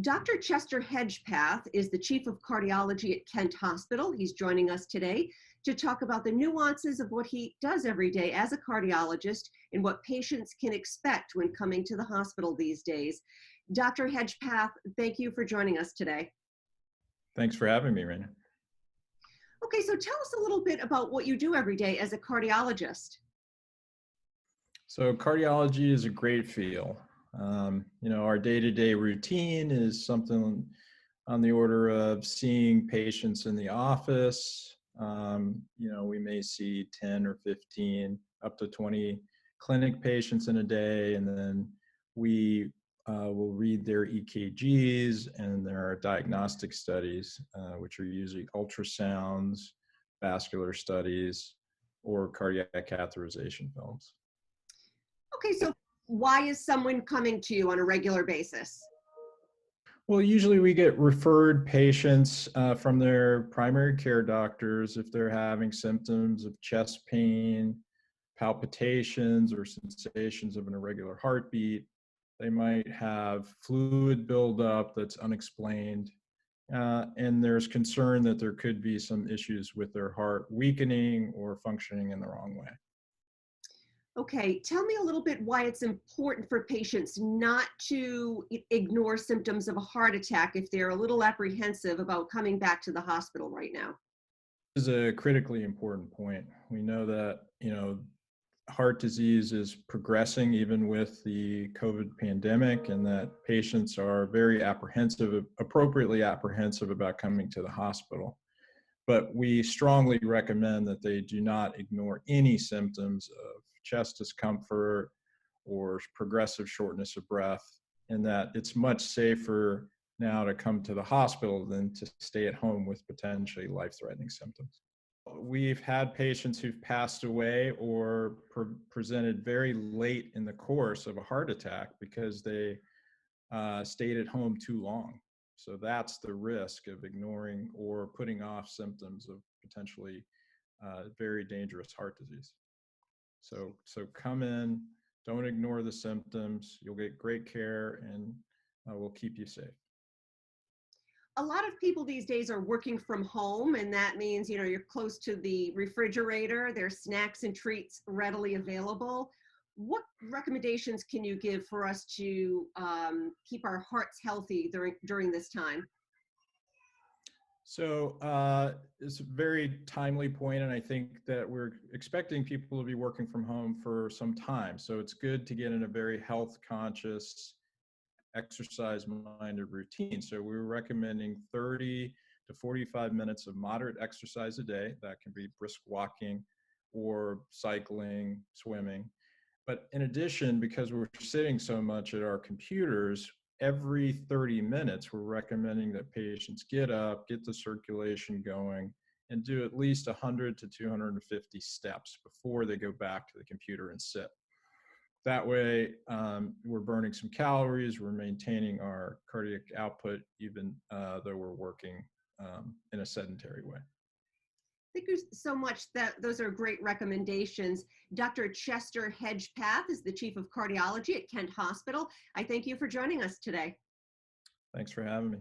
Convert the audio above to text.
Dr. Chester Hedgepeth is the Chief of Cardiology at Kent Hospital. He's joining us today to talk about the nuances of what he does every day as a cardiologist and what patients can expect when coming to the hospital these days. Dr. Hedgepeth, thank you for joining us today. Thanks for having me, Raina. Okay, so tell us a little bit about what you do every day as a cardiologist. So cardiology is a great field. Our day-to-day routine is something on the order of seeing patients in the office. We may see 10 or 15, up to 20 clinic patients in a day, and then we will read their EKGs and their diagnostic studies, which are usually ultrasounds, vascular studies, or cardiac catheterization films. Okay, so why is someone coming to you on a regular basis? Well, usually we get referred patients from their primary care doctors if they're having symptoms of chest pain, palpitations, or sensations of an irregular heartbeat. They might have fluid buildup that's unexplained, and there's concern that there could be some issues with their heart weakening or functioning in the wrong way. Okay, tell me a little bit why it's important for patients not to ignore symptoms of a heart attack if they're a little apprehensive about coming back to the hospital right now. This is a critically important point. We know that, heart disease is progressing even with the COVID pandemic, and that patients are very apprehensive, appropriately apprehensive about coming to the hospital. But we strongly recommend that they do not ignore any symptoms of chest discomfort or progressive shortness of breath, and that it's much safer now to come to the hospital than to stay at home with potentially life-threatening symptoms. We've had patients who've passed away or presented very late in the course of a heart attack because they stayed at home too long. So that's the risk of ignoring or putting off symptoms of potentially very dangerous heart disease. So come in, don't ignore the symptoms. You'll get great care, and we'll keep you safe. A lot of people these days are working from home, and that means, you're close to the refrigerator, there's snacks and treats readily available. What recommendations can you give for us to keep our hearts healthy during this time? So it's a very timely point, and I think that we're expecting people to be working from home for some time. So it's good to get in a very health conscious, exercise-minded routine. So we're recommending 30 to 45 minutes of moderate exercise a day. That can be brisk walking or cycling, swimming. But in addition, because we're sitting so much at our computers, every 30 minutes, we're recommending that patients get up, get the circulation going, and do at least 100 to 250 steps before they go back to the computer and sit. That way, we're burning some calories, we're maintaining our cardiac output, even though we're working in a sedentary way. Thank you so much. Those are great recommendations. Dr. Chester Hedgepeth is the Chief of Cardiology at Kent Hospital. I thank you for joining us today. Thanks for having me.